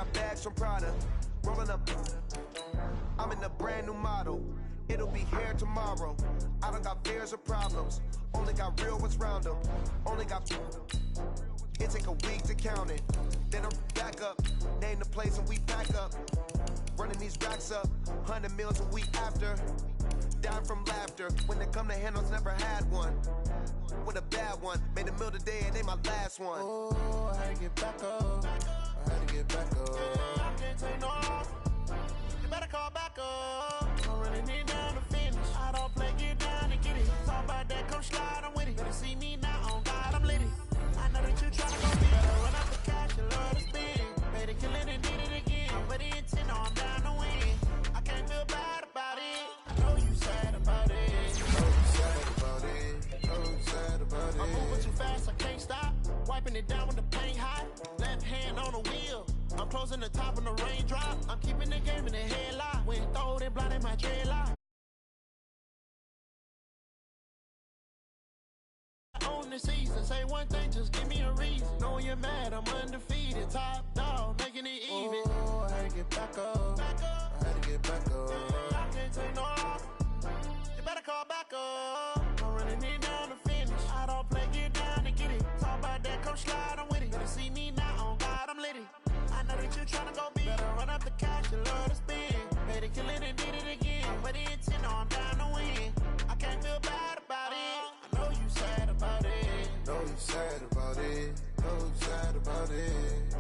got bags from Prada. Rolling up. I'm in a brand new model. It'll be here tomorrow. I don't got fears or problems. Only got real ones round them. Only got. It take a week to count it. Then I'm back up. Name the place and we pack up. Running these racks up. 100 meals a week after. Dying from laughter. When they come to handles, never had one. With a bad one. Made a meal today and they my last one. Oh, I had to get back up. I had to get back up. I can't take no off. You better call back up. I'm running it down to finish. I don't play, get down and get it. Talk about that, come slide, I'm with it. Better see me now, on God, I'm lit it. I know that you tryna go big. Better run up the cash, you love to spend. Made it, kill it, and did it again. But the intent, no, I'm down to win. I can't feel bad about it. I know you sad about it. Know you sad about it. Know you sad about it. I'm moving too fast, I can't stop. Wiping it down with the paint hot. Left hand on the wheel. I'm closing the top on the raindrop. I'm keeping the game in the headlock. When throwed and blinded my dreadlock. On the season, say one thing, just give me a reason. Knowing you're mad, I'm undefeated. Top dog, making it even. Oh, I had to get back up. I had to get back up. I can't take no off. You better call back up. I'm running it down to finish. I don't play, get down and get it. Talk about that, come slide, I'm with it. Better see me now, on God, I'm lit it. I know that you tryna go big. Better run up the cash, you love to spend. Made it, kill it, and did it again. But the intent, no, I'm down to win. I can't feel bad about it. I know you sad about it. Know you sad about it. Know you sad about it.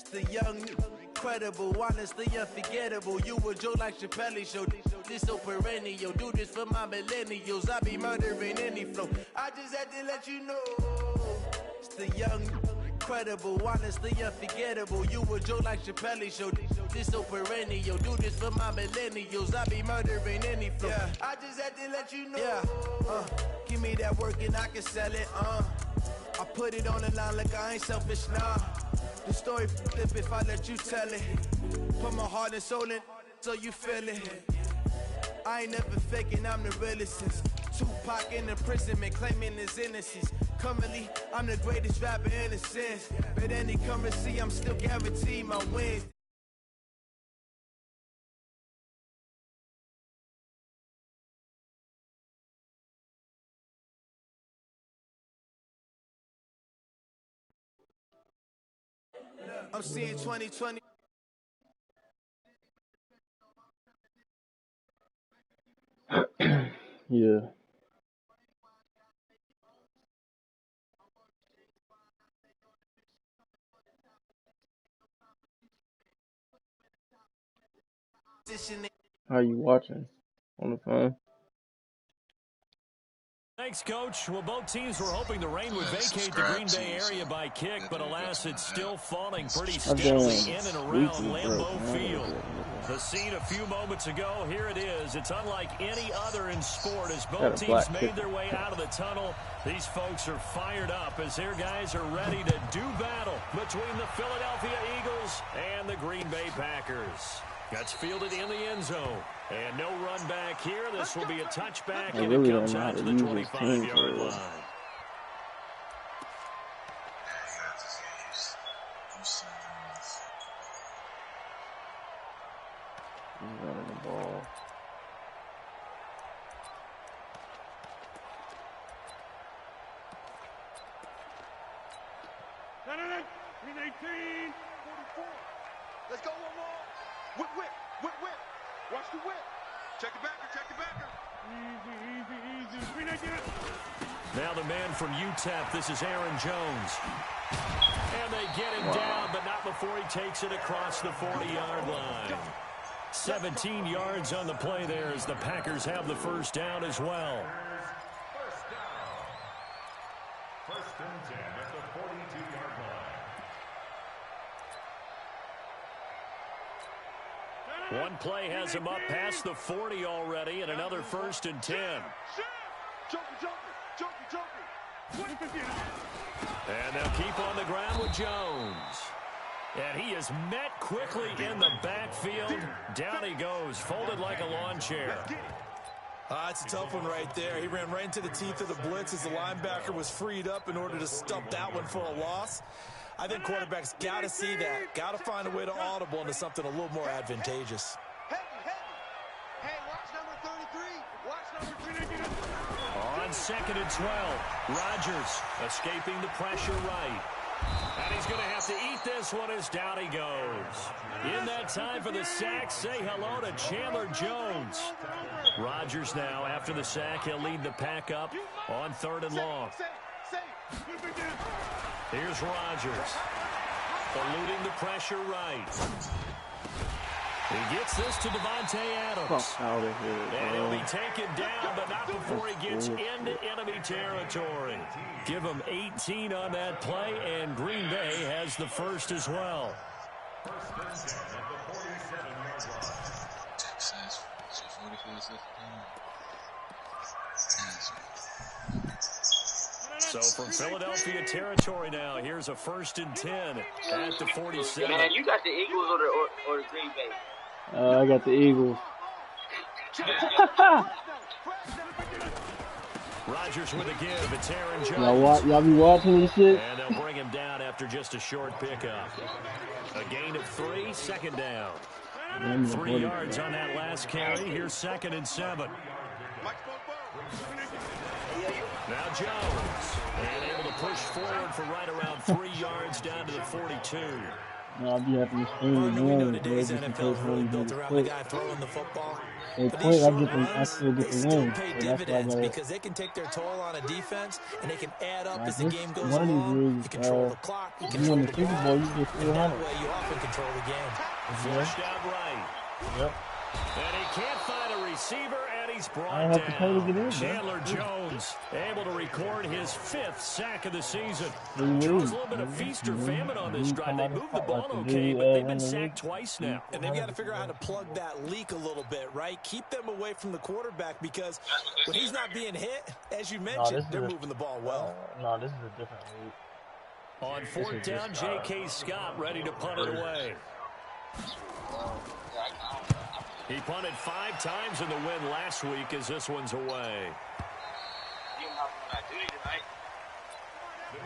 The young, incredible, honestly unforgettable. You a Joe like Chappelle show. This so perennial. Do this for my millennials. I be murdering any flow. I just had to let you know. It's the young, incredible, honestly unforgettable. You a Joe like Chappelle show. This so perennial. Do this for my millennials. I be murdering any flow. Yeah. I just had to let you know. Yeah. Give me that work and I can sell it. I put it on the line like I ain't selfish, nah. The story flip if I let you tell it. Put my heart and soul in so you feel it. I ain't never faking, I'm the realest since Tupac in imprisonment, claiming his innocence. Currently, I'm the greatest rapper in a sense. But any currency, I'm still guaranteed my wins. I'm seeing 2020. Yeah. How you watching? On the phone? Thanks, Coach. Well, both teams were hoping the rain would vacate the Green Bay area by kick, but alas, it's still falling pretty steadily in and around Lambeau Field. The scene a few moments ago, here it is. It's unlike any other in sport as both teams made their way out of the tunnel. These folks are fired up as their guys are ready to do battle between the Philadelphia Eagles and the Green Bay Packers. That's fielded in the end zone. And no run back here. This will be a touchback, and it comes out to the 25-yard line. He's running the ball. He's 18, 44. Let's go one more. Whip, whip, whip, whip. Watch the whip. Check the backer, check the backer. Easy. Now the man from UTEP, this is Aaron Jones. And they get him down, but not before he takes it across the 40-yard line. 17 yards on the play there as the Packers have the first down as well. First and 10 at the 42-yard line. One play has him up past the 40 already, and another 1st and 10. And they'll keep on the ground with Jones. And he is met quickly in the backfield. Down he goes, folded like a lawn chair. It's a tough one right there. He ran right into the teeth of the blitz as the linebacker was freed up in order to stump that one for a loss. I think quarterbacks got to see that. Got to find a way to audible into something a little more advantageous. Hey, watch number 33. Watch number 33. On 2nd and 12, Rodgers escaping the pressure right. And he's going to have to eat this one as down he goes. In that time for the sack, say hello to Chandler Jones. Rodgers now, after the sack, he'll lead the pack up on 3rd and long. Here's Rodgers, eluding the pressure right. He gets this to Devontae Adams. And he'll be taken down, but not before he gets into enemy territory. Give him 18 on that play, and Green Bay has the first as well. So from Philadelphia territory now, here's a 1st and 10 at the 47. Man, you got the Eagles or the Green Bay? I got the Eagles. Rodgers with a give. It's Aaron Jones. Y'all be watching this shit? And they'll bring him down after just a short pickup. A gain of 3, 2nd down. 3 yards on that last carry. Here's 2nd and 7. Now Jones. And able to push forward for right around 3 yards down to the 42. I'll be happy to scream You know again. today's NFL is really built around the guy throwing the football. They But quit, these I short get them. I runs, still get they the still win. pay So that's why dividends I because they can take their toll on a defense, and they can add up as the this- game goes one of these along. You leagues, control the clock, you you control win the the Super ball, Bowl, you get and that 300. way you often control the game. Flushed out right. Yep. And he can't find a receiver, and he's I brought don't have to pay to get down. in, Chandler Jones able to record his 5th sack of the season. Ooh-wee. Draws a little bit of feast or famine on this drive. They moved the ball okay, but they've been sacked twice now. And they've got to figure out how to plug that leak a little bit, right? Keep them away from the quarterback because when he's not being hit, as you mentioned, they're moving the ball well. No, this is a different league. On 4th down, J.K. Scott ready to punt it away. He punted 5 times in the win last week as this one's away.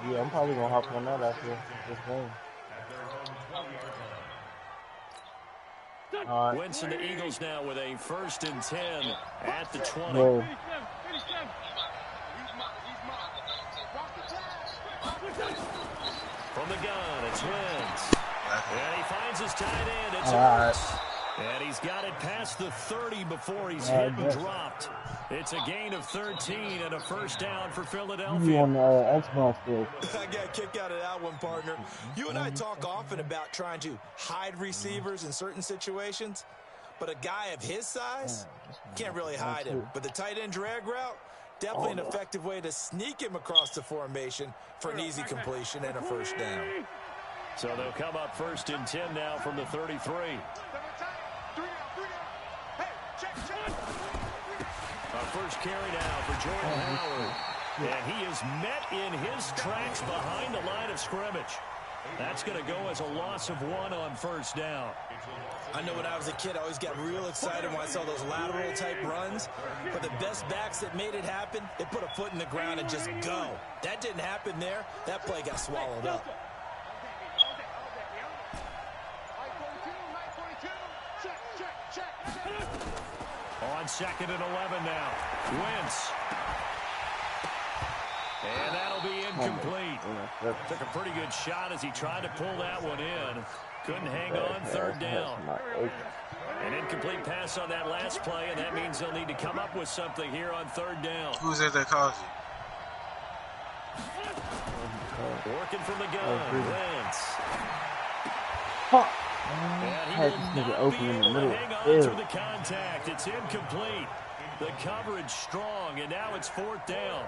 Yeah, I'm probably going to hop on that after this game. All right. Winston, the Eagles now with a 1st and 10 at the 20. Whoa. From the gun, it's Wentz. And he finds his tight end. It's All Ertz. And he's got it past the 30 before he's hit and dropped. It's a gain of 13 and a 1st down for You Philadelphia. on the Xbox still. I got a kick out of that one, partner. You and I talk often about trying to hide receivers in certain situations, but a guy of his size can't really hide him. But the tight end drag route, definitely an effective way to sneak him across the formation for an easy completion and a 1st down. So they'll come up 1st and 10 now from the 33. Our first carry now for Jordan Howard. And he is met in his tracks behind the line of scrimmage. That's going to go as a loss of 1 on 1st down. I know when I was a kid, I always got real excited when I saw those lateral-type runs. But the best backs that made it happen, they put a foot in the ground and just go. That didn't happen there. That play got swallowed up. On 2nd and 11 now. Wentz. And that'll be incomplete. Took a pretty good shot as he tried to pull that one in. Couldn't hang on 3rd down. An incomplete pass on that last play, and that means they'll need to come up with something here on 3rd down. Who's that calls you? Working from the gun. Wentz. And he will not be able to hang on through the contact. It's incomplete. The coverage strong, and now it's 4th down.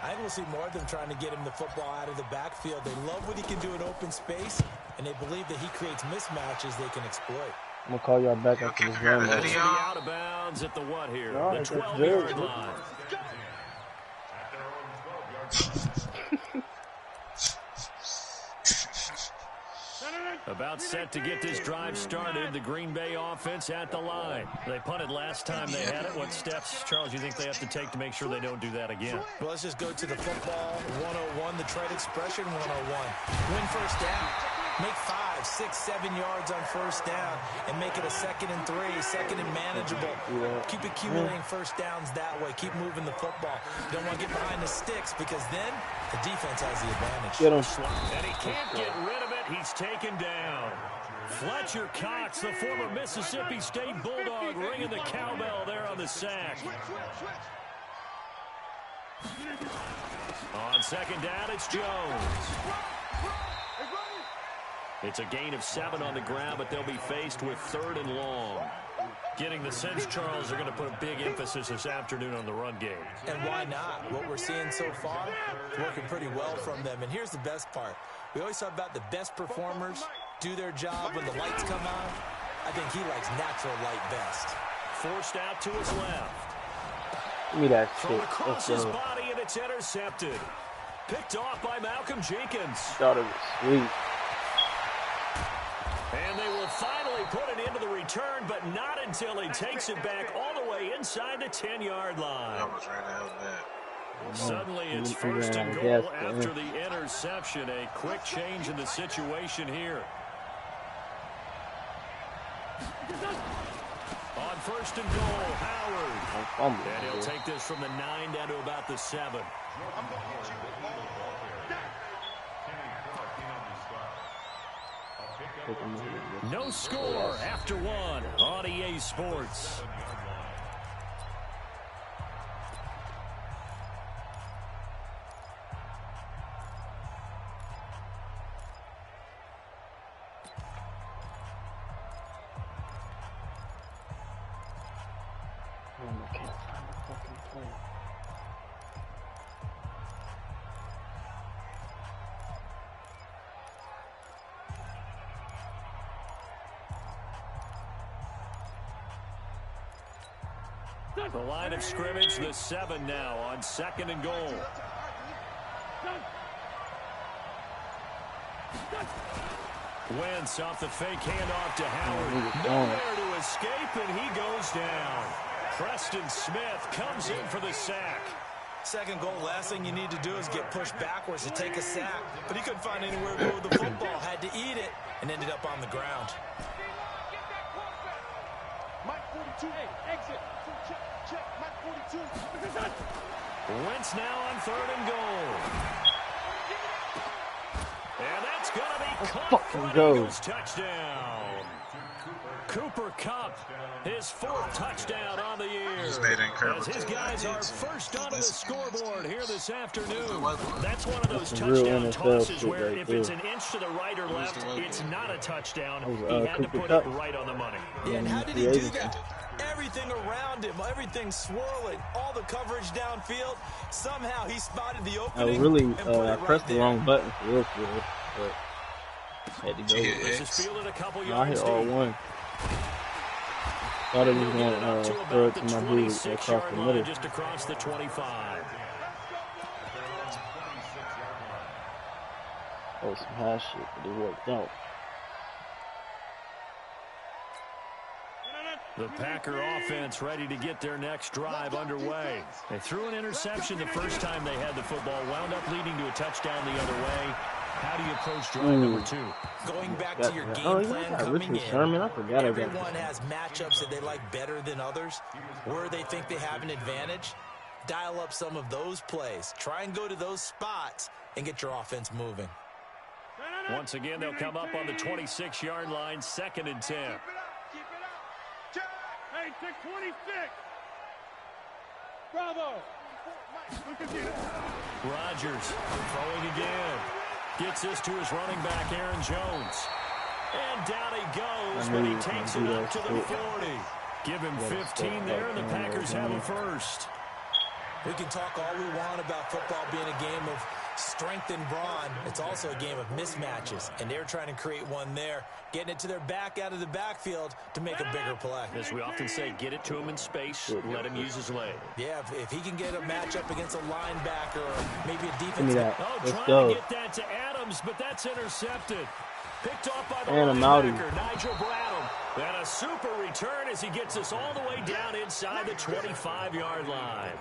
I think we'll see more of them trying to get him the football out of the backfield. They love what he can do in open space, and they believe that he creates mismatches they can exploit. I'm gonna call y'all back after this game. Out of bounds at the what here? The 12-yard line. About set to get this drive started. The Green Bay offense at the line. They punted last time they had it. What steps, Charles, you think they have to take to make sure they don't do that again? Well, let's just go to the football 101, the trade expression 101. Win first down. Make 5, 6, 7 yards on first down and make it a 2nd and 3, 2nd and manageable. Keep accumulating first downs that way. Keep moving the football. You don't want to get behind the sticks because then the defense has the advantage. And he can't get rid of it. He's taken down. Fletcher Cox, the former Mississippi State Bulldog, ringing the cowbell there on the sack. On second down, it's Jones. It's a gain of 7 on the ground, but they'll be faced with 3rd and long. Getting the sense, Charles, they're going to put a big emphasis this afternoon on the run game. And why not? What we're seeing so far is working pretty well from them. And here's the best part. We always talk about the best performers do their job when the lights come on. I think he likes natural light best. Forced out to his left. Give me that shit. Thrown across his body, and it's intercepted. Picked off by Malcolm Jenkins. Thought it was sweet. And they will finally put it into the return, but not until he takes it back all the way inside the 10-yard line. Suddenly it's 1st and goal after the interception. A quick change in the situation here. On 1st and goal, Howard. And he'll take this from the 9 down to about the 7. No score after 1 on EA Sports. The line of scrimmage, the 7 now on 2nd and goal. Wentz off the fake handoff to Howard. Nowhere to escape, and he goes down. Preston Smith comes in for the sack. 2nd goal, last thing you need to do is get pushed backwards to take a sack. But he couldn't find anywhere to go with the football. Had to eat it and ended up on the ground. Mike 42, exit. Check, Mike 42. Wentz now on 3rd and goal. And that's going to be caught for an Eagles touchdown. Cooper Kupp, his 4th touchdown on the year. As his guys are first onto the scoreboard here this afternoon. That's one of those touchdown tosses where if it's an inch to the right or left, it's not a touchdown. He had to put it right on the money. Yeah, and how did he do that? Everything around him, everything swirling, all the coverage downfield. Somehow he spotted the opening. I pressed the wrong button for real, but had to go. This is fielded a couple I yards hit R1. Thought it was going to throw it to my dude across the middle. Just across the 25. Oh, some high shit, but it worked out. The Packer offense ready to get their next drive underway. They threw an interception the first time they had the football, wound up leading to a touchdown the other way. How do you approach drive number 2? Going back to your game plan coming in, everyone has matchups that they like better than others. Where they think they have an advantage, dial up some of those plays. Try and go to those spots and get your offense moving. Once again, they'll come up on the 26-yard line, 2nd and 10. Hey, take 26. Bravo. Rodgers throwing again. Gets this to his running back, Aaron Jones. And down he goes, but he takes it up to the 40. Give him 15 there, and the Packers have a first. We can talk all we want about football being a game of strength and brawn. It's also a game of mismatches, and they're trying to create one there, getting it to their back out of the backfield to make a bigger play. As we often say, get it to him in space, let him use his leg. Yeah, if he can get a matchup against a linebacker or maybe a defense. Trying to get that to Adams, but that's intercepted. Picked off by the linebacker, Nigel Bradham. And a super return as he gets us all the way down inside the 25-yard line.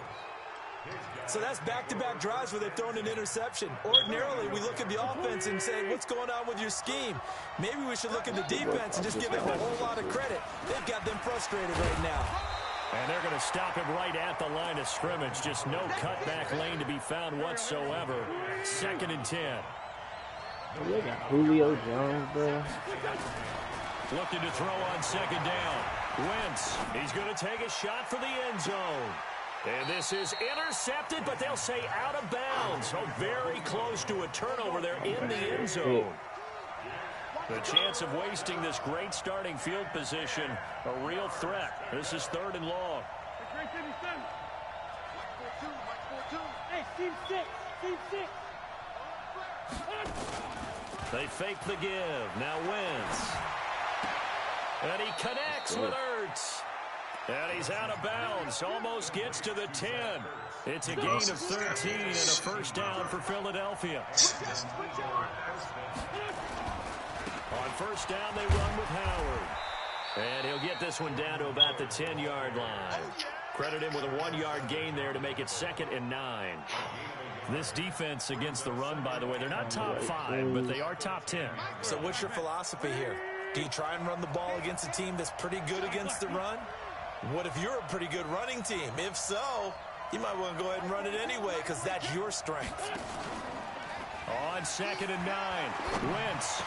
So that's back-to-back drives where they've thrown an interception. Ordinarily, we look at the offense and say, what's going on with your scheme? Maybe we should look at the defense and just give them a whole lot of credit. They've got them frustrated right now. And they're going to stop him right at the line of scrimmage. Just no cutback lane to be found whatsoever. 2nd and 10. They got Julio Jones, bro. Looking to throw on 2nd down. Wentz, he's going to take a shot for the end zone. And this is intercepted, but they'll say out of bounds. So very close to a turnover there in the end zone. The chance of wasting this great starting field position, a real threat. This is 3rd and long. Hey, team 6, team 6. They fake the give. Now Wentz. And he connects with Ertz. And he's out of bounds. Almost gets to the 10. It's a gain of 13 and a first down for Philadelphia. On first down, they run with Howard. And he'll get this one down to about the 10-yard line. Credit him with a 1-yard gain there to make it 2nd and 9. This defense against the run, by the way, they're not top 5, but they are top 10. So what's your philosophy here? Do you try and run the ball against a team that's pretty good against the run? What if you're a pretty good running team? If so, you might want to go ahead and run it anyway because that's your strength. On 2nd and 9, Wentz.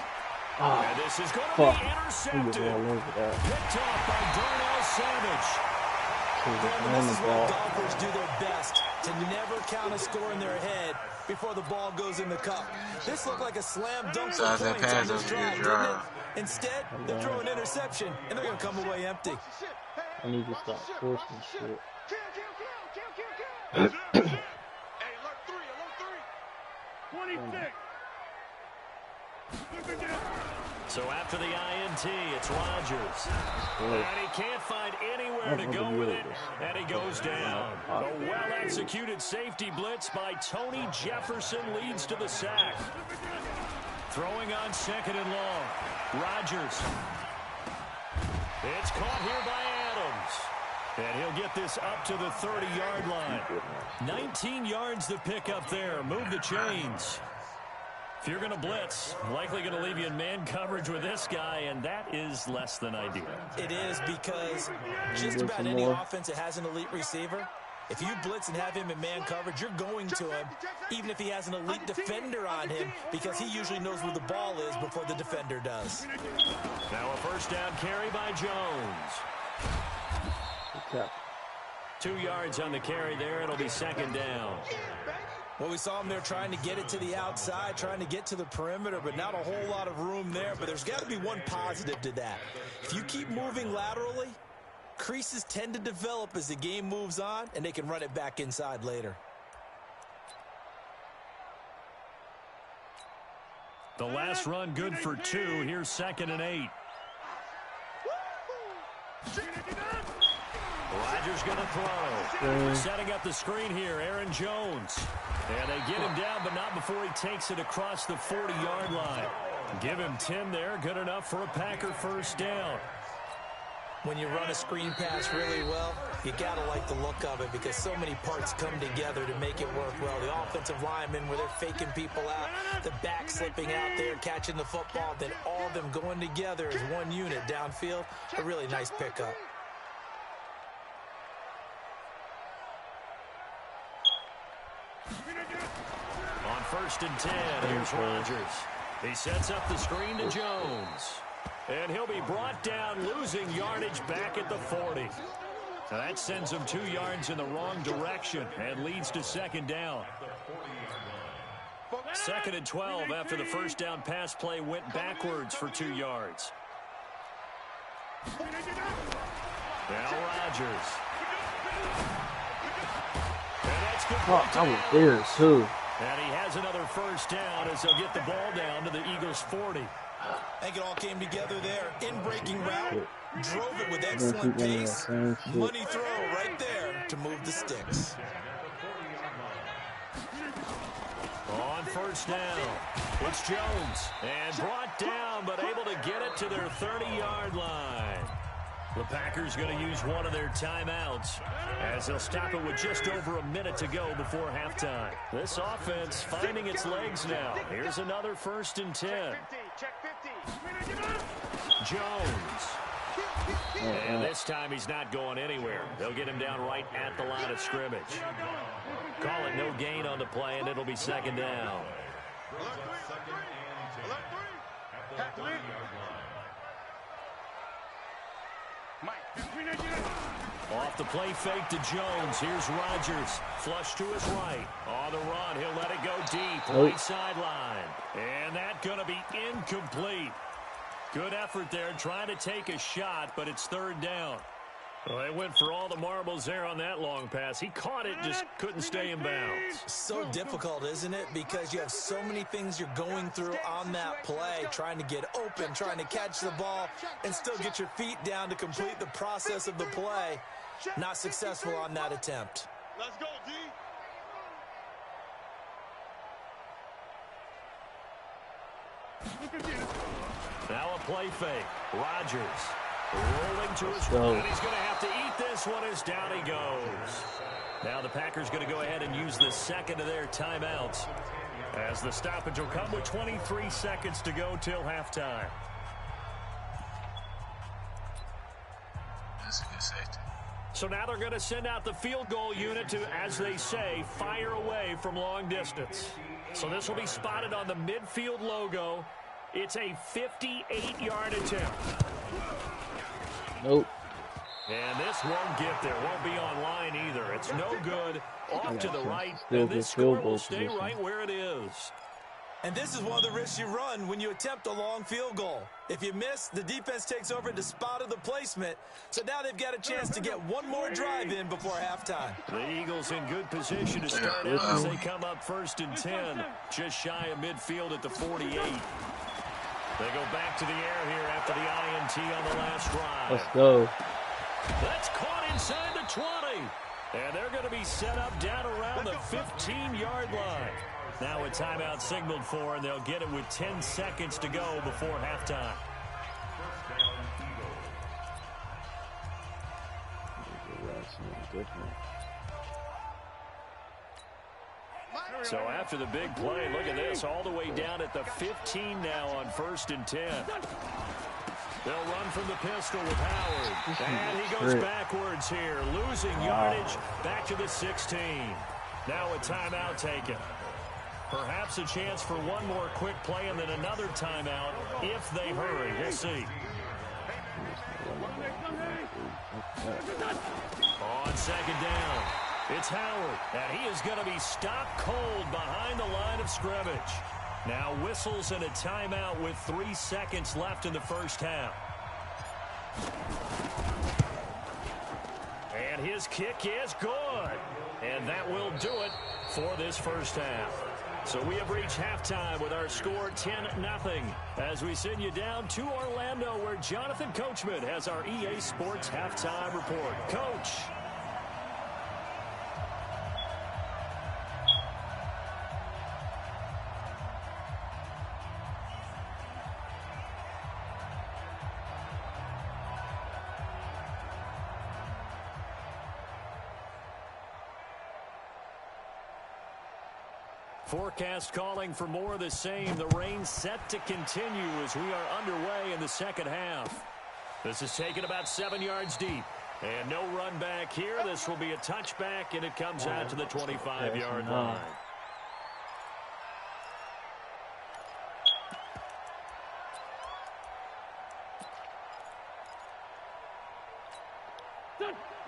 And this is going to be intercepted. Picked off by Darnell Savage. This is where golfers do their best to never count a score in their head before the ball goes in the cup. This looked like a slam dunk for points on this drive, didn't it? Instead, they throw an interception, and they're going to come away empty. I need to stop forcing shit. Hey, alert 3, alert 3. 26. So after the INT, it's Rodgers. And he can't find anywhere to go with it. And he goes down. A well-executed safety blitz by Tony Jefferson leads to the sack. Throwing on 2nd and long. Rodgers. It's caught here by Adams. And he'll get this up to the 30-yard line. 19 yards to pick up there. Move the chains. If you're going to blitz, likely going to leave you in man coverage with this guy, and that is less than ideal. It is because just about any offense that has an elite receiver, if you blitz and have him in man coverage, you're going to him, even if he has an elite defender on him, because he usually knows where the ball is before the defender does. Now a first down carry by Jones. Okay. 2 yards on the carry there. It'll be 2nd down. Well, we saw him there trying to get it to the outside, trying to get to the perimeter, but not a whole lot of room there. But there's got to be one positive to that. If you keep moving laterally, creases tend to develop as the game moves on, and they can run it back inside later. The last run good for 2. Here's 2nd and 8. Rodgers going to throw. Setting up the screen here, Aaron Jones. And they get him down, but not before he takes it across the 40-yard line. Give him 10 there. Good enough for a Packer first down. When you run a screen pass really well, you got to like the look of it because so many parts come together to make it work well. The offensive linemen where they're faking people out, the back slipping out there, catching the football, then all of them going together as one unit downfield. A really nice pickup. On 1st and 10, here's Rodgers. He sets up the screen to Jones. And he'll be brought down, losing yardage back at the 40. Now that sends him 2 yards in the wrong direction and leads to 2nd down. 2nd and 12 after the first down pass play went backwards for 2 yards. Now Rodgers. And that's good. I was there too. And he has another first down as they'll get the ball down to the Eagles' 40. I think it all came together there. In-breaking route, drove it with excellent pace. Money throw right there to move the sticks. On first down, it's Jones. And brought down, but able to get it to their 30-yard line. The Packers going to use one of their timeouts as they'll stop it with just over a minute to go before halftime. This offense finding its legs now. Here's another 1st and 10. Jones. And this time he's not going anywhere. They'll get him down right at the line of scrimmage. Call it no gain on the play, and it'll be 2nd down. Off the play fake to Jones. Here's Rodgers. Flush to his right. On the run, he'll let it go deep. Right sideline. And that's going to be incomplete. Good effort there, trying to take a shot, but it's 3rd down. Well, they went for all the marbles there on that long pass. He caught it, just couldn't stay in bounds. So difficult, isn't it? Because you have so many things you're going through on that play, trying to get open, trying to catch the ball, and still get your feet down to complete the process of the play. Not successful on that attempt. Let's go, D. Now a play fake. Rodgers rolling to his right, and he's going to have to eat this one as down he goes. Now the Packers going to go ahead and use the 2nd of their timeouts as the stoppage will come with 23 seconds to go till halftime. That's a good safety. So now they're going to send out the field goal unit to, as they say, fire away from long distance. So this will be spotted on the midfield logo. It's a 58-yard attempt. Nope. And this won't get there. Won't be online either. It's no good. Off to the right. Still And this score will stay right where it is. And this is one of the risks you run when you attempt a long field goal. If you miss, the defense takes over to spot of the placement. So now they've got a chance to get one more drive in before halftime. The Eagles in good position to start out as they come up 1st and 10. Just shy of midfield at the 48. They go back to the air here after the INT on the last drive. Let's go. That's caught inside the 20. And they're going to be set up down around the 15-yard line. Now a timeout signaled for, and they'll get it with 10 seconds to go before halftime. So after the big play, look at this, all the way down at the 15 now on 1st and 10. They'll run from the pistol with Howard. And he goes backwards here, losing yardage back to the 16. Now a timeout taken. Perhaps a chance for one more quick play and then another timeout if they hurry. We'll see. On 2nd down, it's Howard, and he is going to be stopped cold behind the line of scrimmage. Now whistles and a timeout with 3 seconds left in the first half. And his kick is good. And that will do it for this first half. So we have reached halftime with our score 10-0 as we send you down to Orlando where Jonathan Coachman has our EA Sports halftime report. Coach. Forecast calling for more of the same. The rain set to continue as we are underway in the second half. This is taken about 7 yards deep. And no run back here. This will be a touchback, and it comes out to the 25-yard line.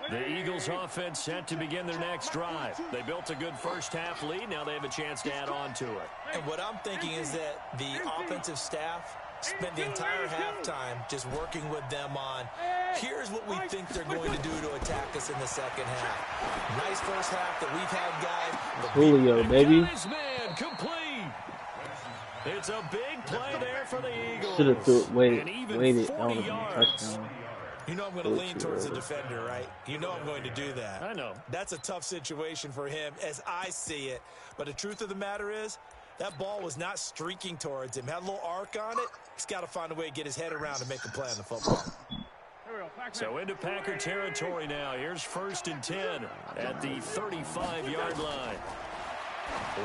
The Eagles offense set to begin their next drive. They built a good first half lead. Now they have a chance to add on to it. And what I'm thinking is that the offensive staff spent the entire halftime just working with them on, here's what we think they're going to do to attack us in the second half. Nice first half that we've had, guys. Julio, baby. Man, complete. It's a big play there for the Eagles. Should have waited. That would have been a touchdown. You know I'm going to lean towards the defender, right? You know I'm going to do that. I know. That's a tough situation for him as I see it. But the truth of the matter is, that ball was not streaking towards him. Had a little arc on it. He's got to find a way to get his head around and make a play on the football. So into Packer territory now. Here's 1st and 10 at the 35-yard line.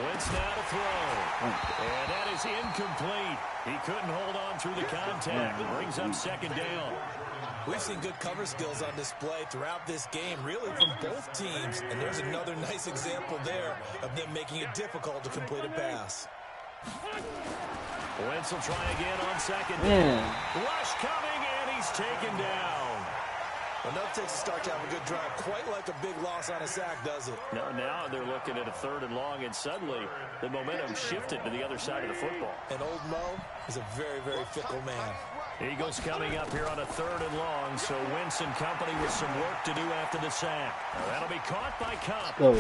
Wentz now to throw. And that is incomplete. He couldn't hold on through the contact. It brings up 2nd down. We've seen good cover skills on display throughout this game, really from both teams. And there's another nice example there of them making it difficult to complete a pass. Wentz will try again on 2nd down. Rush coming, and he's taken down. Enough takes a start to have a good drive. Quite like a big loss on a sack, does it? No, now they're looking at a 3rd and long, and suddenly the momentum shifted to the other side of the football. And old Mo is a very, very fickle man. Eagles coming up here on a 3rd and long, so Wentz and company with some work to do after the sack. That'll be caught by Cup. There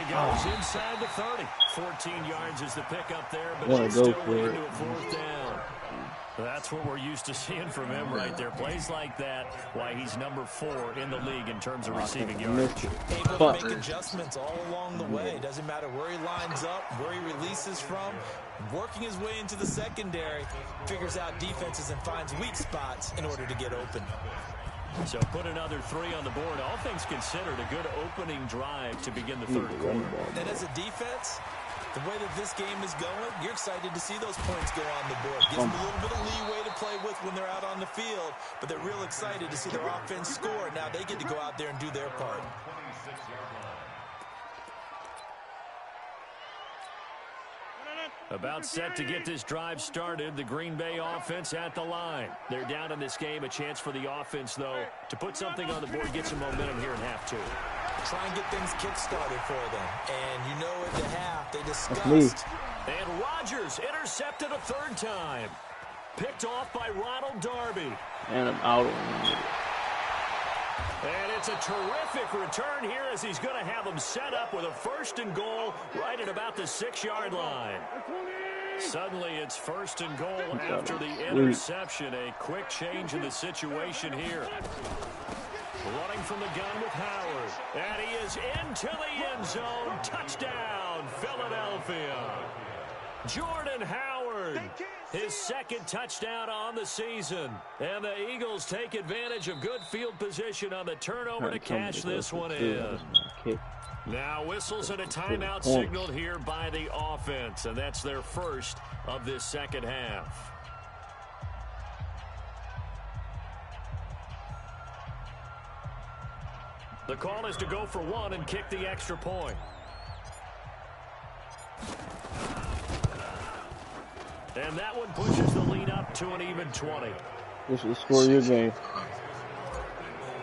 he goes inside the 30. 14 yards is the pickup there, but he's still way into a 4th down. That's what we're used to seeing from him right there. Plays like that, why he's number 4 in the league in terms of receiving yards. Able to make adjustments all along the way. Doesn't matter where he lines up, where he releases from. Working his way into the secondary, figures out defenses and finds weak spots in order to get open. So put another 3 on the board. All things considered, a good opening drive to begin the 3rd quarter. And as a defense, the way that this game is going, you're excited to see those points go on the board. Gives them a little bit of leeway to play with when they're out on the field, but they're real excited to see their offense score. Now they get to go out there and do their part. About set to get this drive started, the Green Bay offense at the line. They're down in this game. A chance for the offense, though, to put something on the board, get some momentum here in half 2. Try and get things kick-started for them. And you know at the half, they discussed. And Rodgers intercepted a 3rd time. Picked off by Ronald Darby. And I'm out. And it's a terrific return here as he's going to have them set up with a 1st and goal right at about the 6-yard line. Suddenly it's 1st and goal after the interception. A quick change in the situation here. Running from the gun with Howard. And he is into the end zone. Touchdown, Philadelphia. Jordan Howard, his 2nd touchdown on the season. And the Eagles take advantage of good field position on the turnover to cash this one in. Now whistles and a timeout signaled here by the offense. And that's their 1st of this 2nd half. The call is to go for 1 and kick the extra point. And that one pushes the lead up to an even 20. What's the score of your game?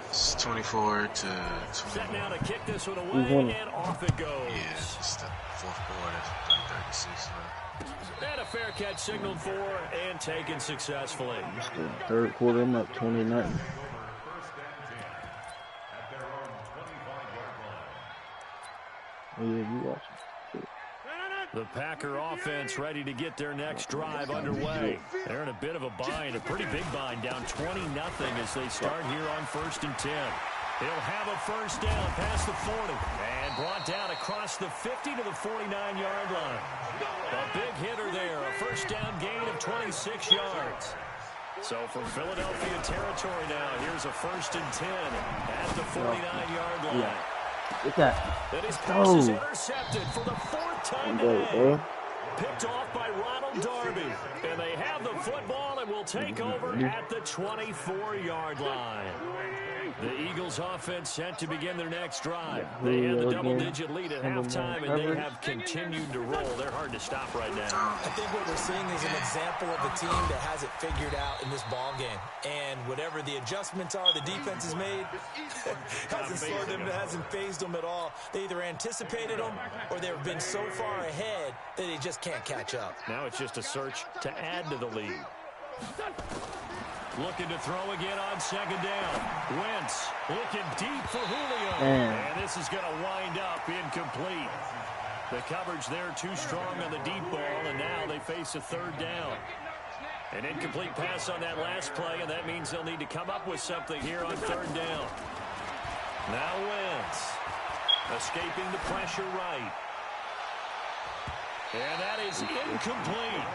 It's 24 to 20. Set now to kick this one away, and off it goes. Yeah, it's the 4th quarter, 36 left. And a fair catch signaled for and taken successfully. It's the 3rd quarter, I'm up 29. Oh, yeah, you watching. The Packer offense ready to get their next drive underway. They're in a bit of a bind, a pretty big bind, down 20-0 as they start here on 1st and 10. He'll have a 1st down past the 40 and brought down across the 50 to the 49-yard line. A big hitter there, a 1st down gain of 26 yards. So for Philadelphia territory now, here's a 1st and 10 at the 49-yard line. Yeah. Look at that. And his pass is intercepted for the 4th time today. Picked off by Ronald Darby. And they have the football and will take over at the 24-yard line. The Eagles offense set to begin their next drive. They had the double-digit lead at halftime, and they have continued to roll. They're hard to stop right now. I think what we're seeing is an example of a team that has it figured out in this ball game. And whatever the adjustments are the defense has made, hasn't slowed them, hasn't phased them at all. They either anticipated them or they've been so far ahead that they just can't catch up. Now it's just a search to add to the lead. Looking to throw again on second down. Wentz looking deep for Julio. And this is going to wind up incomplete. The coverage there too strong on the deep ball, and now they face a third down. An incomplete pass on that last play, and that means they'll need to come up with something here on third down. Now Wentz escaping the pressure right. And that is incomplete.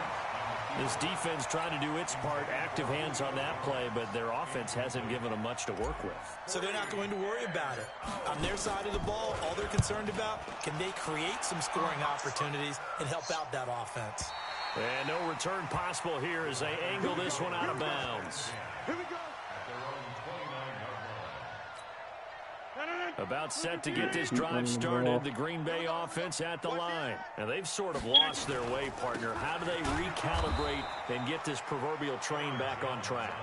This defense trying to do its part, active hands on that play, but their offense hasn't given them much to work with. So they're not going to worry about it. On their side of the ball, all they're concerned about, can they create some scoring opportunities and help out that offense? And no return possible here as they angle this one out of bounds. Here we go. About set to get this drive started, the Green Bay offense at the line. And they've sort of lost their way, partner. How do they recalibrate and get this proverbial train back on track?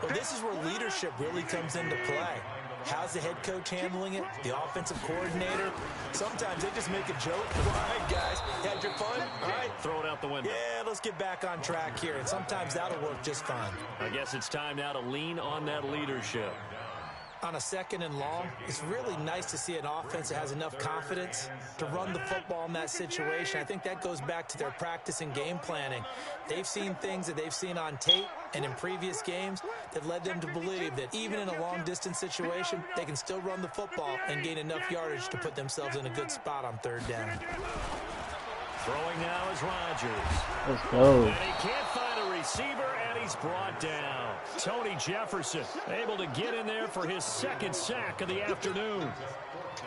Well, this is where leadership really comes into play. How's the head coach handling it? The offensive coordinator? Sometimes they just make a joke. All right, guys, had your fun? All right. Throw it out the window. Yeah, let's get back on track here. And sometimes that'll work just fine. I guess it's time now to lean on that leadership. On a second and long, it's really nice to see an offense that has enough confidence to run the football in that situation. I think that goes back to their practice and game planning. They've seen things that they've seen on tape and in previous games that led them to believe that even in a long-distance situation, they can still run the football and gain enough yardage to put themselves in a good spot on third down. Throwing now is Rodgers. Let's go. And he can't find a receiver, and he's brought down. Tony Jefferson able to get in there for his second sack of the afternoon.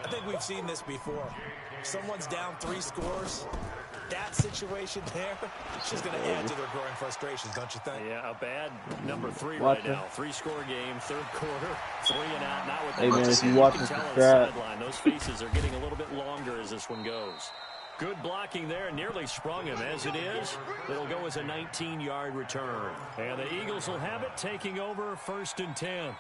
I think we've seen this before. If someone's down 3 scores, that situation there, it's just going to add to their growing frustrations, don't you think? Yeah, a bad number 3 right now. 3-score game, third quarter, 3 and out. Now with hey, man, if you can watch tell the on the strap, sideline, those faces are getting a little bit longer as this one goes. Good blocking there, nearly sprung him. As it is, it'll go as a 19-yard return. And the Eagles will have it, taking over 1st and 10.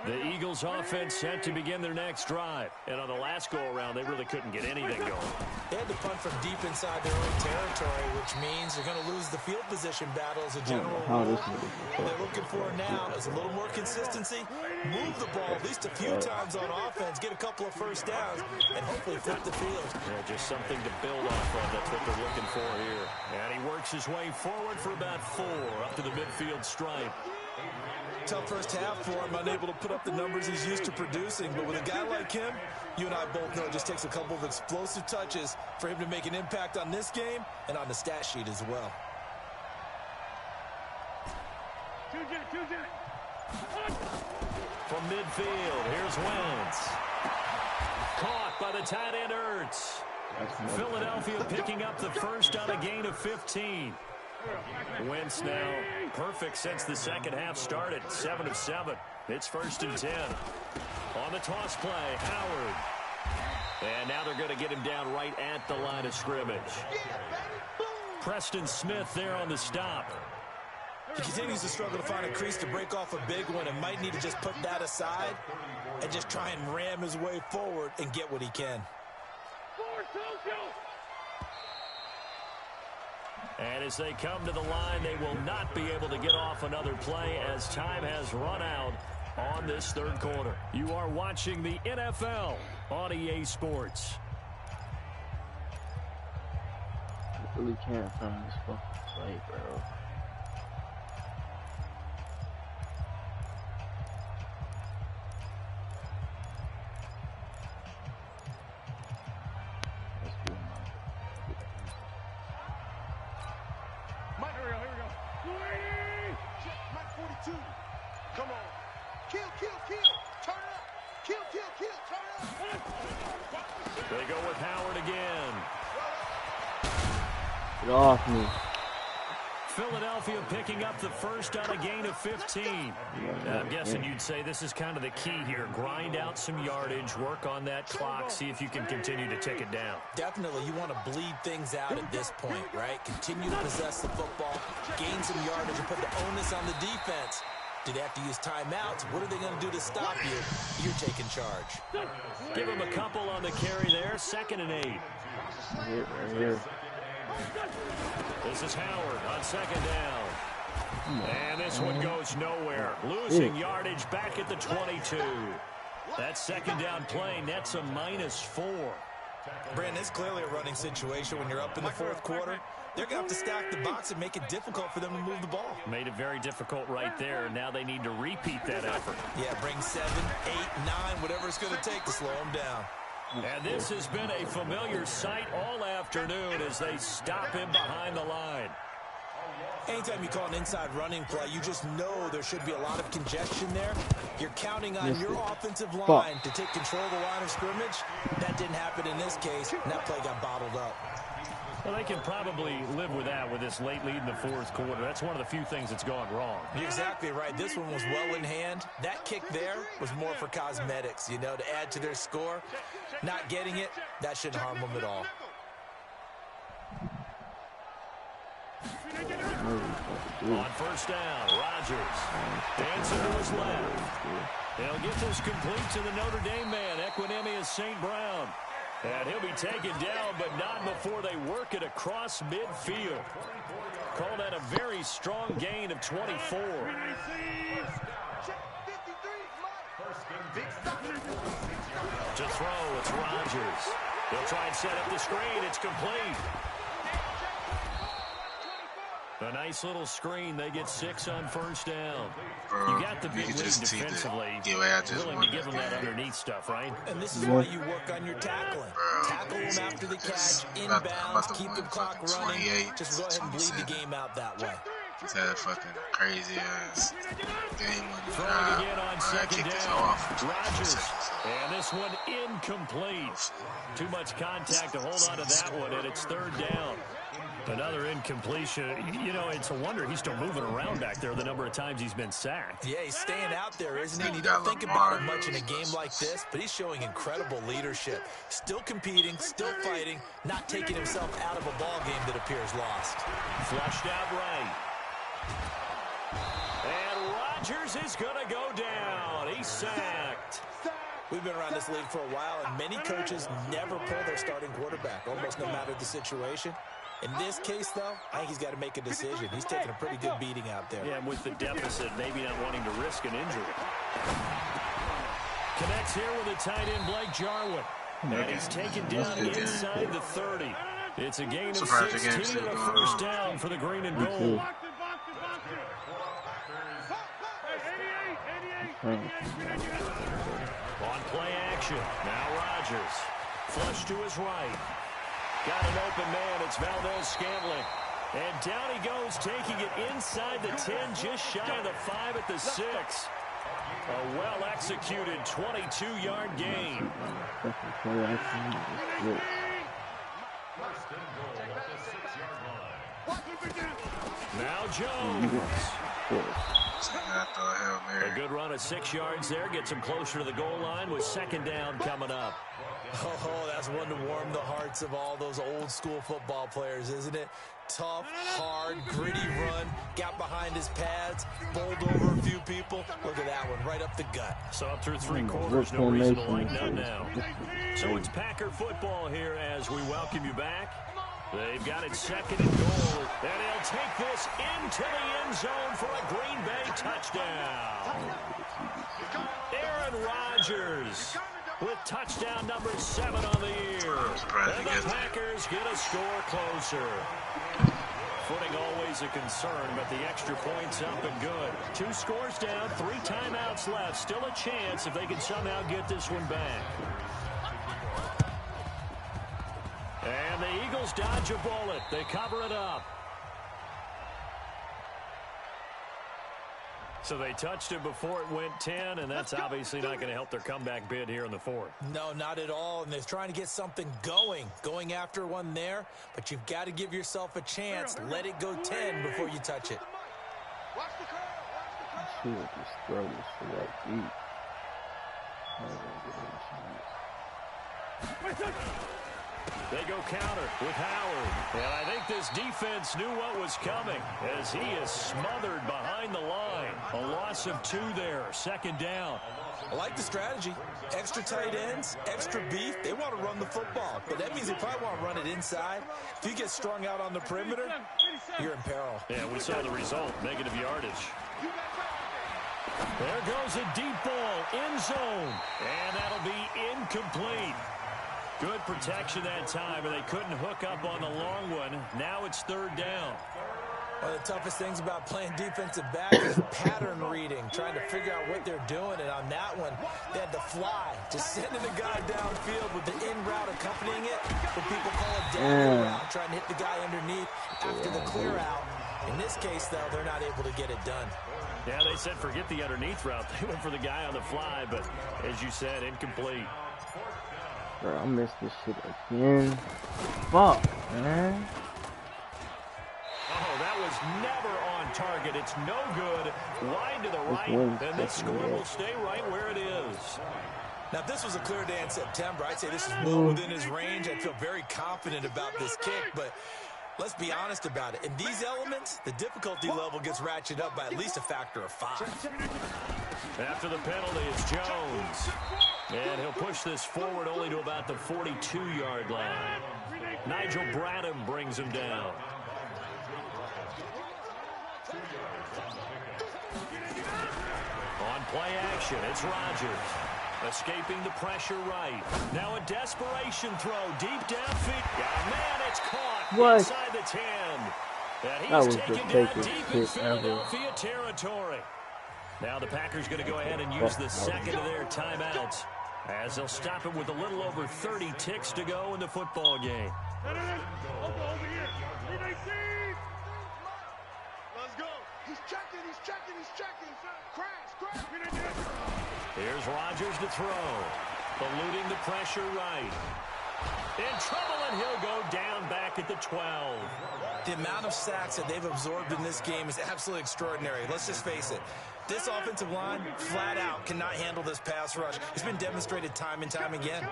The Eagles offense set to begin their next drive. And on the last go-around, they really couldn't get anything going. They had to punt from deep inside their own territory, which means they're going to lose the field position battle as a general rule. What they're looking for now is a little more consistency, move the ball at least a few times on offense, get a couple of first downs, and hopefully flip the field. Yeah, just something to build off of. That's what they're looking for here. And he works his way forward for about 4 up to the midfield stripe. Tough first half for him, unable to put up the numbers he's used to producing. But with a guy like him, you and I both know it just takes a couple of explosive touches for him to make an impact on this game and on the stat sheet as well. From midfield, here's Wentz. Caught by the tight end Ertz. Philadelphia picking up the first on a gain of 15. Wentz now perfect since the second half started. 7 of 7. It's 1st and 10. On the toss play, Howard. And now they're going to get him down right at the line of scrimmage. Preston Smith there on the stop. He continues to struggle to find a crease to break off a big one and might need to just put that aside and just try and ram his way forward and get what he can. And as they come to the line, they will not be able to get off another play as time has run out on this third quarter. You are watching the NFL on EA Sports. I really can't find this fucking play, bro. Come on. Kill, kill, kill. Turn up. Kill, kill, kill. Turn up. They go with Howard again. Get off me. Philadelphia picking up the first on a gain of 15. I'm guessing you'd say this is kind of the key here. Grind out some yardage, work on that clock, see if you can continue to tick it down. Definitely, you want to bleed things out at this point, right? Continue to possess the football, gain some yardage, and put the onus on the defense. Do they have to use timeouts? What are they going to do to stop you? You're taking charge. Give him a couple on the carry there. 2nd and 8. Right here. This is Howard on 2nd down. And this one goes nowhere. Losing yardage back at the 22. That second down play nets a -4. Brandon, it's clearly a running situation when you're up in the fourth quarter. They're going to have to stack the box and make it difficult for them to move the ball. Made it very difficult right there. Now they need to repeat that effort. Yeah, bring 7, 8, 9, whatever it's going to take to slow them down. And this has been a familiar sight all afternoon as they stop him behind the line. Anytime you call an inside running play, you just know there should be a lot of congestion there. You're counting on your offensive line to take control of the line of scrimmage. That didn't happen in this case, and that play got bottled up. Well, they can probably live with that with this late lead in the fourth quarter. That's one of the few things that's gone wrong. You're exactly right. This one was well in hand. That kick there was more for cosmetics, you know, to add to their score. Not getting it, that shouldn't harm them at all. On first down, Rodgers dancing to his left. They'll get this complete to the Notre Dame man, Equinemius St. Brown. And he'll be taken down, but not before they work it across midfield. Call that a very strong gain of 24. To throw, it's Rodgers. They'll try and set up the screen. It's complete. A nice little screen. They get 6 on first down. Bro, you got the big lead defensively. Willing to give them that underneath stuff, right? And this is why you work on your tackling. Tackle them after the catch, inbounds, keep the clock running. Just go ahead and bleed the game out that way. He's had a fucking crazy ass game winning drive. Again on second down. Rodgers. And this one incomplete. Too much contact to hold on to that one, and it's third down. Another incompletion. You know, it's a wonder he's still moving around back there the number of times he's been sacked. Yeah, he's staying out there, isn't he? And you don't think about it much in a game like this, but he's showing incredible leadership. Still competing, still fighting, not taking himself out of a ball game that appears lost. Flushed out right. And Rodgers is going to go down. He's sacked. We've been around this league for a while, and many coaches never pull their starting quarterback, almost no matter the situation. In this case, though, I think he's got to make a decision. He's taking a pretty good beating out there. Yeah, with the deficit, maybe not wanting to risk an injury. Connects here with a tight end, Blake Jarwin. And he's taken down inside the 30. It's a gain of 16 and a first down for the green and gold. On play action, now Rodgers. Flush to his right. Got an open man, it's Valdez-Scantling. And down he goes, taking it inside the 10, just shy of the 5 at the 6. A well-executed 22-yard gain. Now Jones. A good run of 6 yards there. Gets him closer to the goal line with second down coming up. Oh, that's one to warm the hearts of all those old-school football players, isn't it? Tough, hard, gritty run. Got behind his pads, bowled over a few people. Look at that one, right up the gut. So up through 3 quarters, no reason to lighten up now. So it's Packer football here as we welcome you back. They've got it second and goal. And he'll take this into the end zone for a Green Bay touchdown. Aaron Rodgers with touchdown number 7 on the year. And the Packers get a score closer. Footing always a concern, but the extra point's up and good. 2 scores down, 3 timeouts left. Still a chance if they can somehow get this one back. And the Eagles dodge a bullet. They cover it up. So they touched it before it went 10, and that's obviously not going to help their comeback bid here in the 4th. No, not at all, and they're trying to get something going after one there, but you've got to give yourself a chance. Let it go 10 before you touch it. She would just throw this to that deep. They go counter with Howard. And I think this defense knew what was coming as he is smothered behind the line. A loss of 2 there, second down. I like the strategy. Extra tight ends, extra beef. They want to run the football, but that means they probably want to run it inside. If you get strung out on the perimeter, you're in peril. Yeah, we saw the result, negative yardage. There goes a deep ball, end zone, and that'll be incomplete. Good protection that time, but they couldn't hook up on the long one. Now it's third down. One of the toughest things about playing defensive back is pattern reading, trying to figure out what they're doing. And on that one, they had to fly, just sending the guy downfield with the in route accompanying it. What people call a dagger route, trying to hit the guy underneath after the clear out. In this case, though, they're not able to get it done. Yeah, they said forget the underneath route. They went for the guy on the fly, but as you said, incomplete. Bro, I missed this shit again. Fuck, man. Oh, that was never on target. It's no good. Wide to the right, and this score will stay right where it is. Now, if this was a clear day in September, I'd say this is well within his range. I'd feel very confident about this kick, but let's be honest about it. In these elements, the difficulty level gets ratcheted up by at least a factor of 5. After the penalty, it's Jones. And he'll push this forward only to about the 42-yard line. Nigel Bradham brings him down. On play action, it's Rodgers. Escaping the pressure right. Now a desperation throw deep downfield. Yeah, man, it's caught inside the 10. And he's taken down deep in Philadelphia territory. Now the Packers going to go ahead and use the second of their timeouts as they'll stop it with a little over 30 ticks to go in the football game. Over here. 319. Let's go. He's checking. Crash. Here's Rodgers to throw. Eluding the pressure right. In trouble, and he'll go down back at the 12. The amount of sacks that they've absorbed in this game is absolutely extraordinary. Let's just face it. This offensive line, flat out, cannot handle this pass rush. It's been demonstrated time and time again.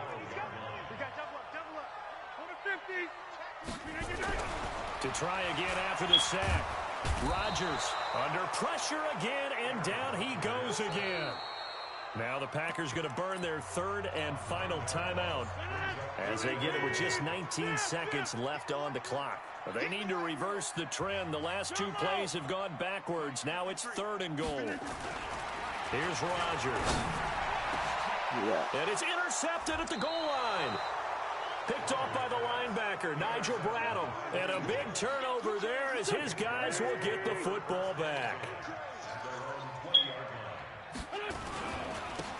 To try again after the sack. Rodgers under pressure again, and down he goes again. Now the Packers going to burn their third and final timeout as they get it with just 19 seconds left on the clock. They need to reverse the trend. The last 2 plays have gone backwards. Now it's 3rd and goal. Here's Rodgers. And it's intercepted at the goal line. Picked off by the linebacker, Nigel Bradham. And a big turnover there as his guys will get the football back.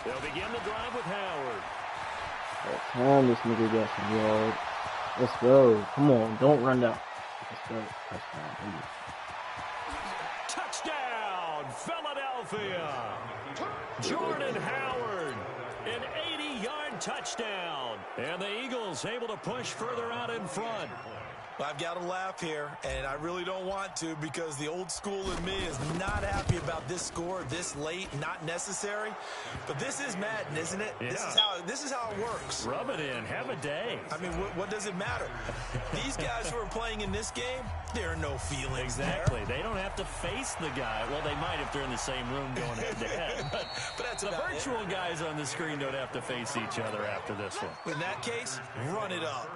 They'll begin the drive with Howard. Time this nigga got some yard. Let's go. Come on, don't run down. Let's go. Touchdown, Philadelphia. Jordan Howard, an 80-yard touchdown. And the Eagles able to push further out in front. I've got to laugh here, and I really don't want to because the old school in me is not happy about this score this late, not necessary. But this is Madden, isn't it? Yeah. This is how it works. Rub it in. Have a day. I mean, what does it matter? These guys who are playing in this game, there are no feelings Exactly. there. They don't have to face the guy. Well, they might if they're in the same room going head-to-head. But that's the virtual guys on the screen don't have to face each other after this one. In that case, run it up.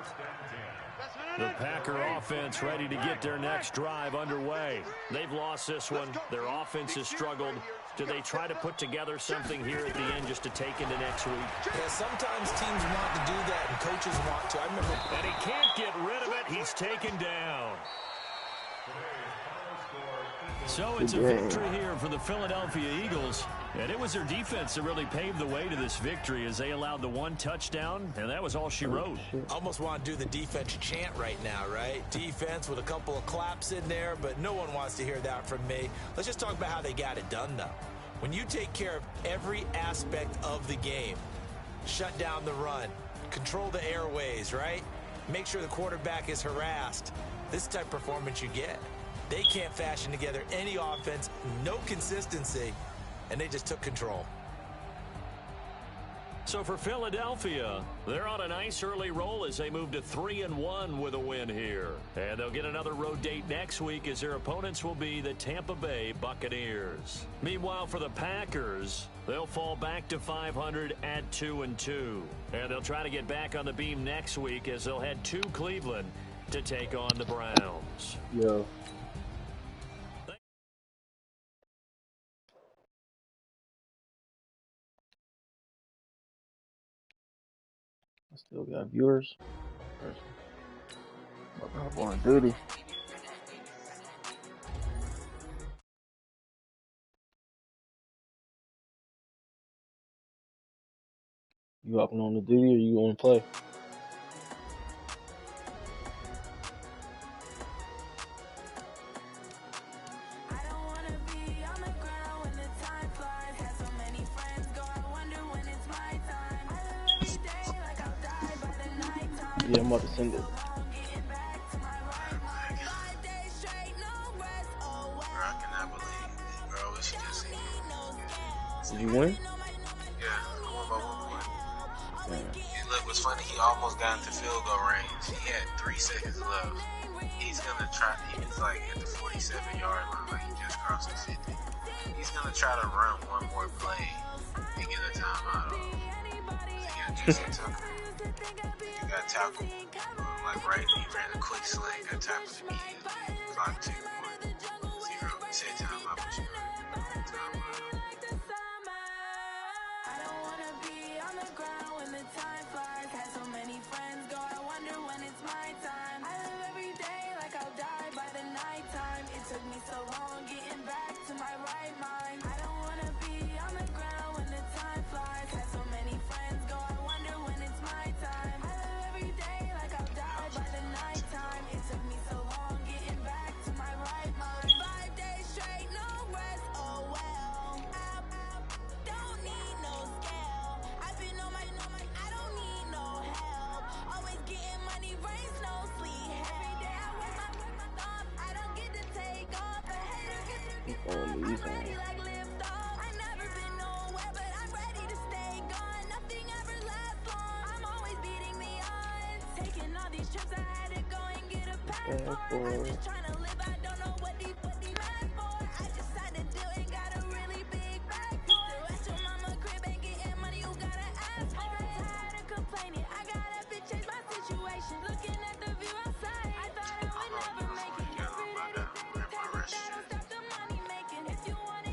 The Packer offense ready to get their next drive underway. They've lost this one. Their offense has struggled. Do they try to put together something here at the end just to take into next week? Yeah, sometimes teams want to do that and coaches want to. I remember. And he can't get rid of it. He's taken down. So it's a victory here for the Philadelphia Eagles. And it was their defense that really paved the way to this victory as they allowed the 1 touchdown, and that was all she wrote. Almost want to do the defense chant right now, right? Defense with a couple of claps in there, but no one wants to hear that from me. Let's just talk about how they got it done, though. When you take care of every aspect of the game, shut down the run, control the airways, right? Make sure the quarterback is harassed. This type of performance you get. They can't fashion together any offense, no consistency, and they just took control. So for Philadelphia, they're on a nice early roll as they move to 3-1 with a win here. And they'll get another road date next week as their opponents will be the Tampa Bay Buccaneers. Meanwhile, for the Packers, they'll fall back to 500 at 2-2. And they'll try to get back on the beam next week as they'll head to Cleveland to take on the Browns. Yo. Still got viewers. I'm on duty. You hopping on the duty or you going to play? Yeah, I'm about to send it. Did you win? Yeah, I won by 1 point. And look, what's funny, he almost got into field goal range. He had 3 seconds left. He's gonna try, he was like at the 47-yard line, like he just crossed the 50. He's gonna try to run one more play and get a timeout off. He got Justin Tucker. He got tackled, like right, he ran a quick slant, got tackled immediately. Clock ticked 1-0. He said timeout, but you know, timeout.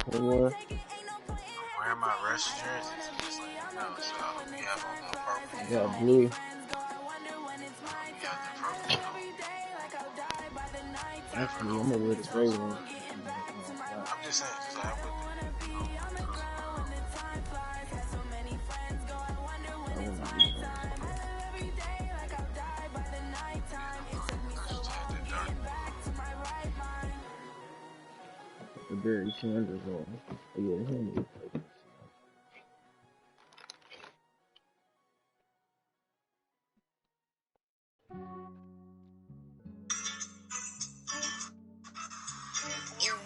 I'm wearing my rest jerseys, just like you know, so we have on the purple. I got blue. We have the purple. Actually, I'm gonna wear the gray one. I'm just saying, because I would. The Barry Sanders on. Oh, yeah, him.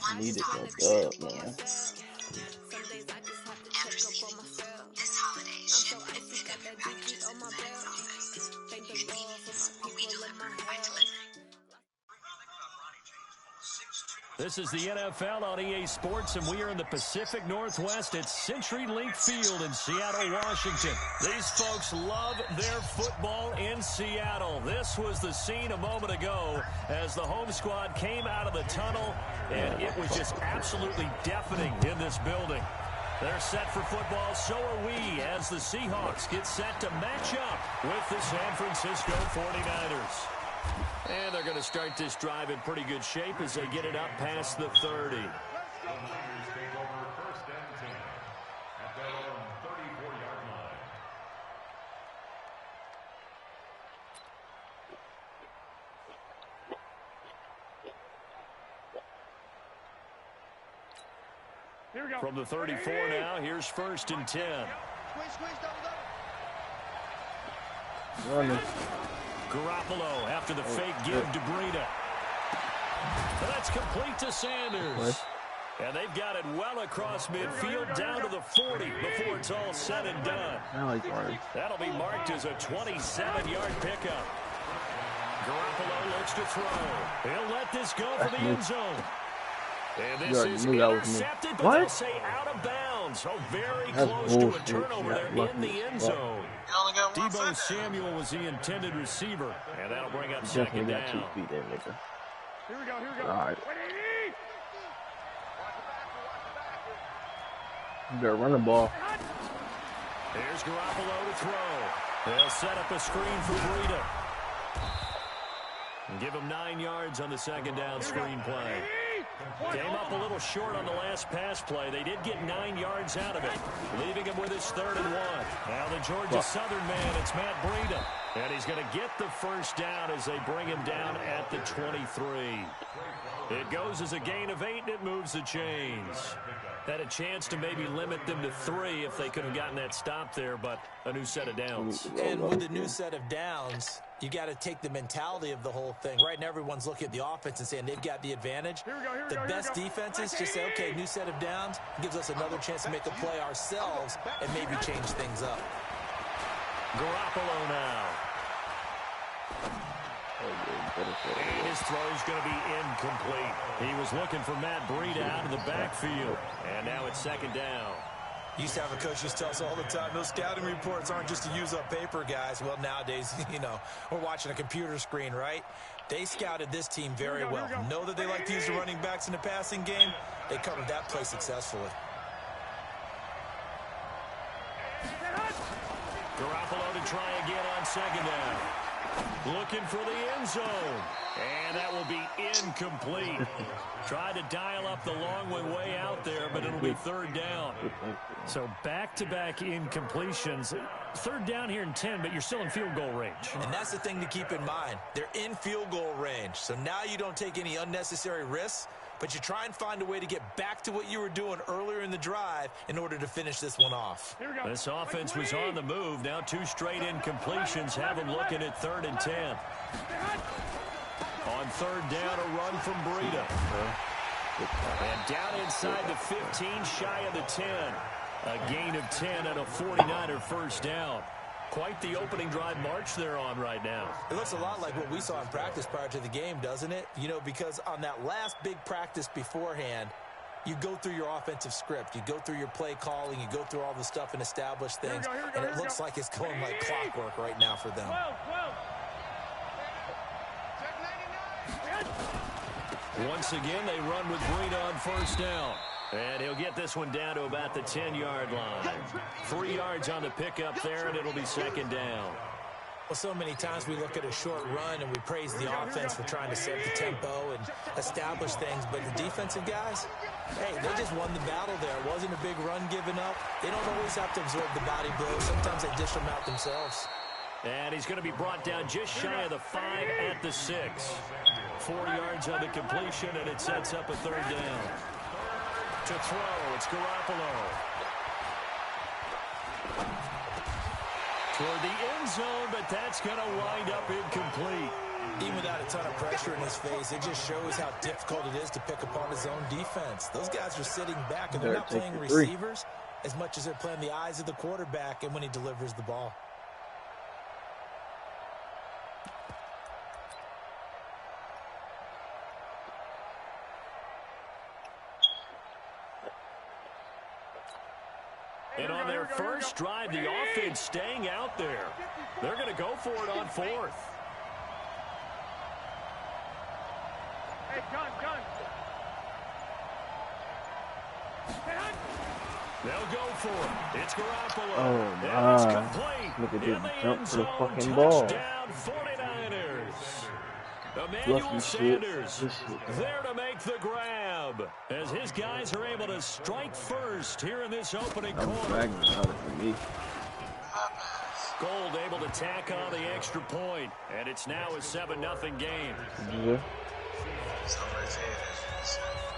I needed that dub, man. This holiday ship and pick up your packages at the Madden office. Convenience will be delivered by delivery. This is the NFL on EA Sports, and we are in the Pacific Northwest at CenturyLink Field in Seattle, Washington. These folks love their football in Seattle. This was the scene a moment ago as the home squad came out of the tunnel, and it was just absolutely deafening in this building. They're set for football, so are we, as the Seahawks get set to match up with the San Francisco 49ers. And they're going to start this drive in pretty good shape as they get it up past the 30. From the 34 now, here's 1st and 10. Running. Garoppolo after the fake give to Breida. That's complete to Sanders. And they've got it well across midfield down to the 40 before it's all said and done. That'll be marked as a 27-yard pickup. Garoppolo looks to throw. He'll let this go for the end zone. And this is intercepted, but they'll say out of bounds. Oh, very close to a turnover there in the end zone. Deebo Samuel was the intended receiver, and that'll bring up second down. Got 2 feet there, nigga. Here we go. All right. You better run the ball. Here's Garoppolo to throw. They'll set up a screen for Breida. And give him 9 yards on the second down screen play. Came up a little short on the last pass play. They did get 9 yards out of it, leaving him with his 3rd and 1. Now the Georgia Southern man, it's Matt Breida. And he's going to get the first down as they bring him down at the 23. It goes as a gain of 8, and it moves the chains. Had a chance to maybe limit them to 3 if they could have gotten that stop there, but a new set of downs. And with the new set of downs, you got to take the mentality of the whole thing. Right now, everyone's looking at the offense and saying they've got the advantage. The best defenses just say, okay, new set of downs gives us another chance to make a play ourselves and maybe change things up. Garoppolo now. And his throw's going to be incomplete. He was looking for Matt Breida out of the backfield. And now it's 2nd down. Used to have a coach just tell us all the time, those scouting reports aren't just to use up paper, guys. Well, nowadays, you know, we're watching a computer screen, right? They scouted this team very well. Know that they like to use the running backs in the passing game. They covered that play successfully. Garoppolo to try again on 2nd down. Looking for the end zone. And that will be incomplete. Tried to dial up the long one way out there, but it'll be 3rd down. So back-to-back incompletions. 3rd down here in 10, but you're still in field goal range. And that's the thing to keep in mind. They're in field goal range. So now you don't take any unnecessary risks, but you try and find a way to get back to what you were doing earlier in the drive in order to finish this one off. This offense was on the move. Now 2 straight incompletions have them looking at 3rd and 10. On 3rd down, a run from Breida. And down inside the 15, shy of the 10. A gain of 10 and a 49er first down. Quite the opening drive march they're on right now. It looks a lot like what we saw in practice prior to the game, doesn't it? You know, because on that last big practice beforehand, you go through your offensive script. You go through your play calling. You go through all the stuff and establish things. And it looks like it's going like clockwork right now for them. Once again, they run with Breida on 1st down. And he'll get this one down to about the 10-yard line. 3 yards on the pickup there, and it'll be 2nd down. Well, so many times we look at a short run and we praise the offense for trying to set the tempo and establish things. But the defensive guys, hey, they just won the battle there. It wasn't a big run given up. They don't always have to absorb the body blows. Sometimes they dish them out themselves. And he's going to be brought down just shy of the 5 at the 6. 4 yards on the completion, and it sets up a 3rd down. To throw, it's Garoppolo. Toward the end zone, but that's going to wind up incomplete. Even without a ton of pressure in his face, it just shows how difficult it is to pick apart his own defense. Those guys are sitting back, and they're not playing receivers as much as they're playing the eyes of the quarterback and when he delivers the ball. And on their first drive, the offense staying out there. They're going to go for it on 4th. Hey, gun. They'll go for it. It's Garoppolo. Oh, and it's complete. Look at in this the jump end to the zone. fucking ball. Touchdown, 49ers. Emmanuel Sanders there to make the grab as his guys are able to strike first here in this opening quarter. Gold able to tack on the extra point, and it's now a 7-0 game.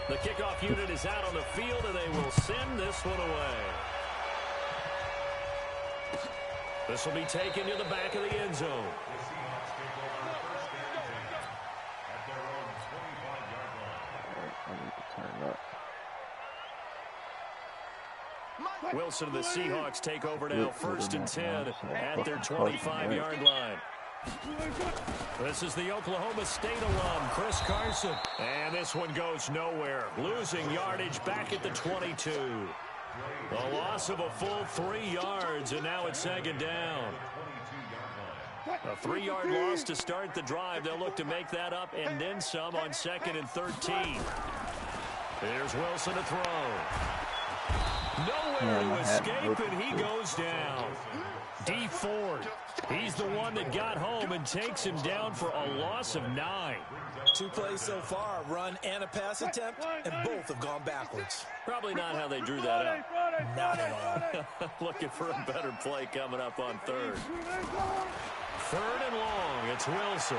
The kickoff unit is out on the field, and they will send this one away. This will be taken to the back of the end zone. Wilson and the Seahawks take over now, 1st and 10 at their 25-yard line. This is the Oklahoma State alum, Chris Carson. And this one goes nowhere. Losing yardage back at the 22. A loss of a full 3 yards, and now it's 2nd down. A 3-yard loss to start the drive. They'll look to make that up and then some on 2nd and 13. Here's Wilson to throw. Nowhere to escape, and he goes down. D Ford, he's the one that got home and takes him down for a loss of 9. 2 plays so far, a run and a pass attempt, and both have gone backwards. Probably not how they drew that up. Not at all. Looking for a better play coming up on 3rd. 3rd and long, it's Wilson.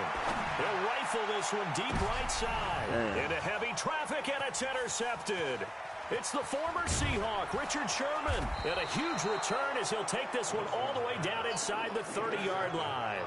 He'll rifle this one deep right side. Into heavy traffic, and it's intercepted. It's the former Seahawk, Richard Sherman. And a huge return as he'll take this one all the way down inside the 30-yard line.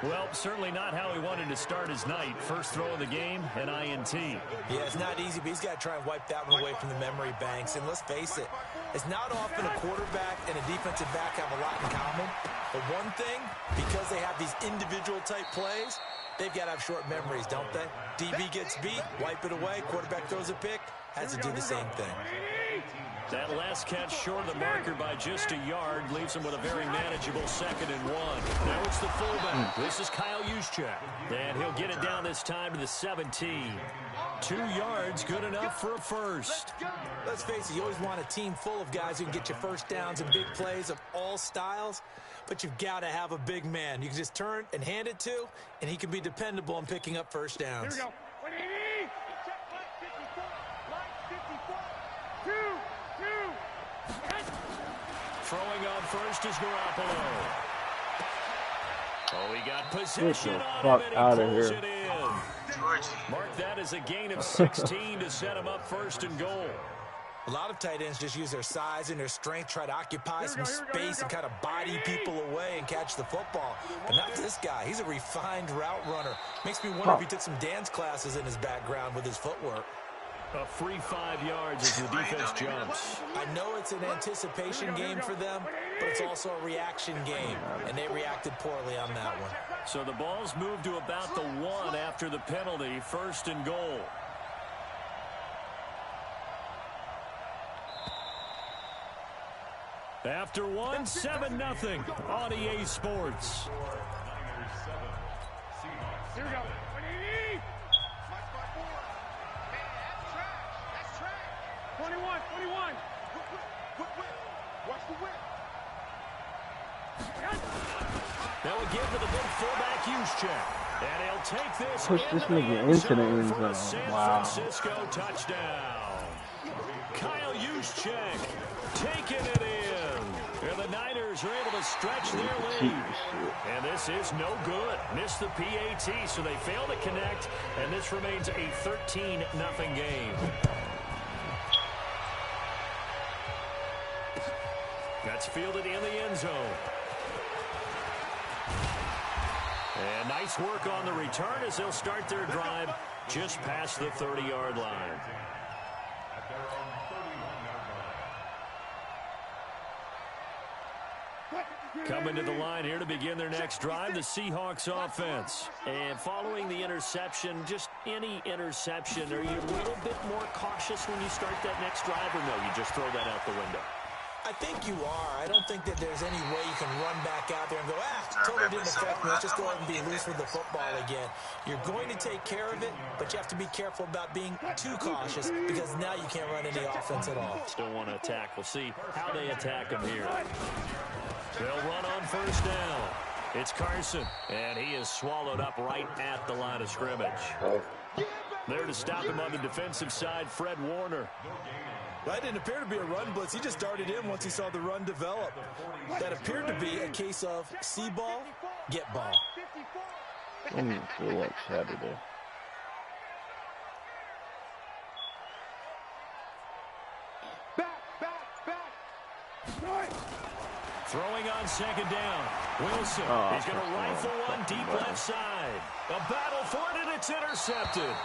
Well, certainly not how he wanted to start his night. First throw of the game, an INT. Yeah, it's not easy, but he's got to try and wipe that one away from the memory banks. And let's face it, it's not often a quarterback and a defensive back have a lot in common. But one thing, because they have these individual type plays, they've got to have short memories, don't they? DB gets beat, wipe it away, quarterback throws a pick, has to do the same thing. That last catch short of the marker by just a yard leaves him with a very manageable 2nd and 1. Now it's the fullback. This is Kyle Juszczyk. And he'll get it down this time to the 17. 2 yards, good enough for a first. Let's face it, you always want a team full of guys who can get you first downs and big plays of all styles. But you've got to have a big man you can just turn and hand it to, and he can be dependable in picking up first downs. Here we go. Throwing on first is Garoppolo. Oh, he got possession on him, out and of he pulls here. it in. Mark that as a gain of 16 to set him up 1st and goal. A lot of tight ends just use their size and their strength, try to occupy some space and kind of body people away and catch the football. But not this guy. He's a refined route runner. Makes me wonder if he took some dance classes in his background with his footwork. A free 5 yards as the defense jumps. I know it's an anticipation game for them, but it's also a reaction game, and they reacted poorly on that one. So the ball's moved to about the 1 after the penalty, 1st and goal. After 1, 7-0 on EA Sports. Here we go. 21. Watch the whip. Now again to the big fullback Juszczyk. And he'll take this Push this nigga into the end for a zone. San Wow. Francisco touchdown. Kyle Juszczyk taking it in. And the Niners are able to stretch their lead. And this is no good. Missed the PAT, so they fail to connect. And this remains a 13-0 game. That's fielded in the end zone. And nice work on the return as they'll start their drive just past the 30-yard line. Coming to the line here to begin their next drive, the Seahawks offense. And following the interception, just any interception, are you a little bit more cautious when you start that next drive, or no, you just throw that out the window? I think you are. I don't think that there's any way you can run back out there and go, totally didn't affect me. Let's just go ahead and be loose with the football again. You're going to take care of it, but you have to be careful about being too cautious because now you can't run any offense at all. Still want to attack. We'll see how they attack him here. They'll run on first down. It's Carson, and he is swallowed up right at the line of scrimmage. There to stop him on the defensive side, Fred Warner. That didn't appear to be a run blitz. He just darted in once he saw the run develop. That appeared to be a case of see ball, get ball. I don't feel like Saturday. Throwing on second down. Wilson, he's going to rifle one deep left side. A battle for it, and it's intercepted.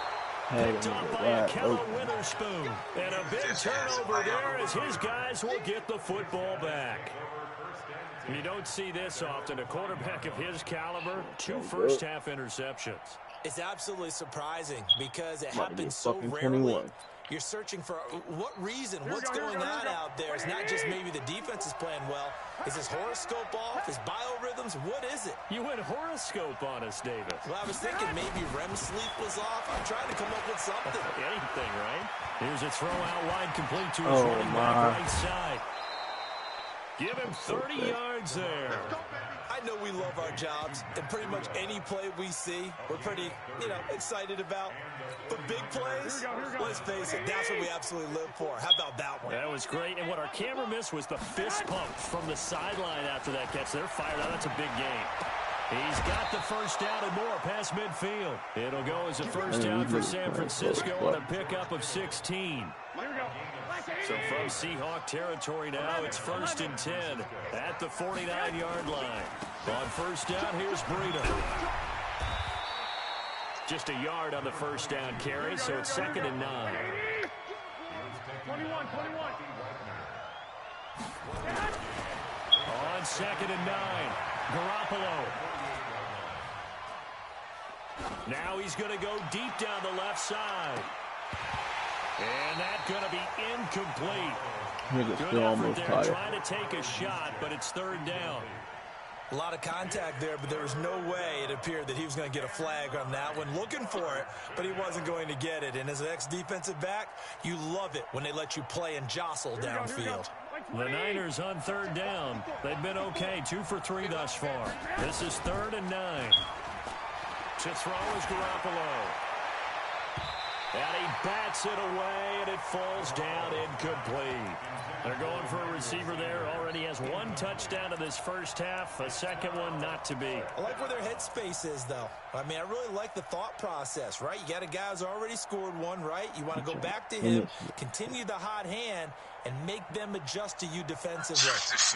Picked off by Akella Witherspoon. And a big turnover there as his guys will get the football back. You don't see this often. A quarterback of his caliber, 2 first-half interceptions. It's absolutely surprising because it happens so rarely. You're searching for what reason, what's going on out there. It's not just maybe the defense is playing well. Is his horoscope off? His biorhythms? What is it? You went horoscope on us, Davis. Well, I was thinking maybe REM sleep was off. I'm trying to come up with something. Anything, right? Here's a throw out wide, complete to his running back right side. Give him 30 yards there. I know we love our jobs, and pretty much any play we see, we're pretty, excited about. But big plays, let's face it, that's what we absolutely live for. How about that one? That was great, and what our camera missed was the fist pump from the sideline after that catch. They're fired out. That's a big game. He's got the first down and more past midfield. It'll go as a first down for San Francisco on a pickup of 16. So from Seahawk territory now, it's 1st and 10 at the 49-yard line. On first down, here's Breida. Just a yard on the first down carry, so it's 2nd and 9. 21. On 2nd and 9, Garoppolo. Now he's going to go deep down the left side. And that's going to be incomplete. Good effort there, trying to take a shot, but it's 3rd down. A lot of contact there, but there was no way it appeared that he was going to get a flag on that one. Looking for it, but he wasn't going to get it. And as an ex-defensive back, you love it when they let you play and jostle downfield. The Niners on 3rd down. They've been okay, 2 for 3 thus far. This is 3rd and 9. To throw is Garoppolo. And he bats it away, and it falls down incomplete. They're going for a receiver there. Already has 1 touchdown in this first half. A second one not to be. I like where their headspace is, though. I mean, I really like the thought process, right? You got a guy who's already scored 1, right? You want to go back to him, continue the hot hand, and make them adjust to you defensively.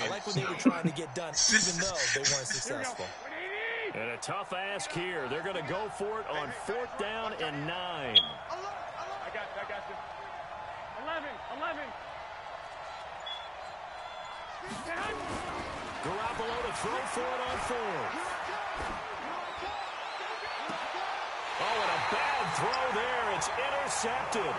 I like what they were trying to get done, even though they weren't successful. And a tough ask here. They're going to go for it on 4th down and 9. I got you. 11. Garoppolo to throw for it on 4th. Oh, and a bad throw there. It's intercepted.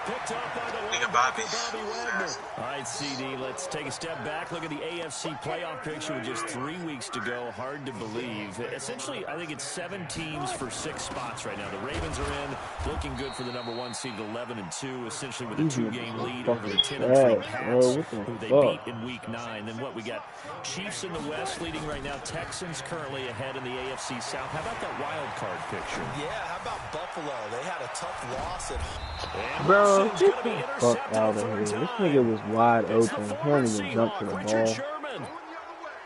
Picked up by the Bobby Wagner. All right, CD, let's take a step back. Look at the AFC playoff picture with just 3 weeks to go. Hard to believe. Essentially, I think it's 7 teams for 6 spots right now. The Ravens are in, looking good for the number 1 seed, 11-2, essentially with a 2-game lead over the 10-3 Pats, who they beat in Week 9. Then what, we got Chiefs in the West leading right now. Texans currently ahead in the AFC South. How about that wild card picture? Yeah, how about Buffalo? They had a tough loss at home. Bro, get the fuck out of here. This nigga was wide open. He can't even jump to the ball.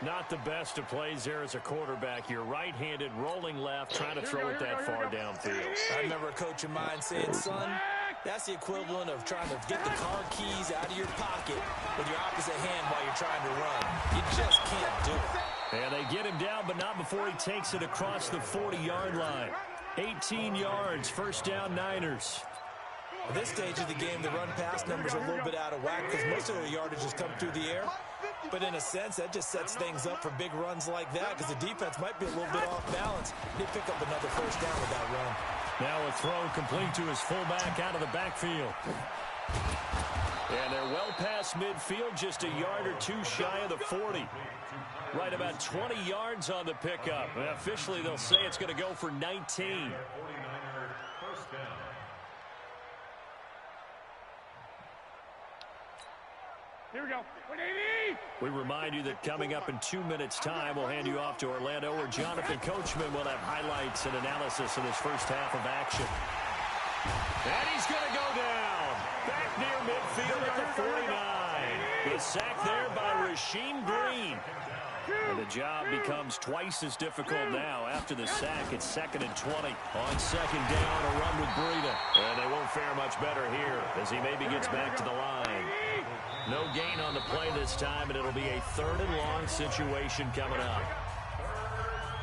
Not the best of plays there as a quarterback. You're right-handed, rolling left, trying to throw it that far downfield. I remember a coach of mine saying, son, that's the equivalent of trying to get the car keys out of your pocket with your opposite hand while you're trying to run. You just can't do it. And they get him down, but not before he takes it across the 40-yard line. 18 yards, first down Niners. At this stage of the game, the run-pass numbers are a little bit out of whack because most of their yardage has come through the air. But in a sense, that just sets things up for big runs like that because the defense might be a little bit off balance. They pick up another first down with that run. Now a throw complete to his fullback out of the backfield. And they're well past midfield, just a yard or 2 shy of the 40. Right about 20 yards on the pickup. And officially, they'll say it's going to go for 19. Here we go. We remind you that coming up in 2 minutes' time, we'll hand you off to Orlando, where Jonathan Coachman will have highlights and analysis of this first half of action. And he's going to go down. Back near midfield at the 49. The sack there by Rasheem Green. And the job becomes twice as difficult now. After the sack, it's 2nd and 20. On 2nd down, a run with Breida. And they won't fare much better here as he maybe gets back to the line. No gain on the play this time, and it'll be a 3rd and long situation coming up.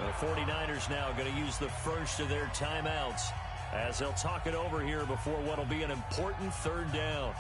The 49ers now going to use the first of their timeouts as they'll talk it over here before what will be an important 3rd down.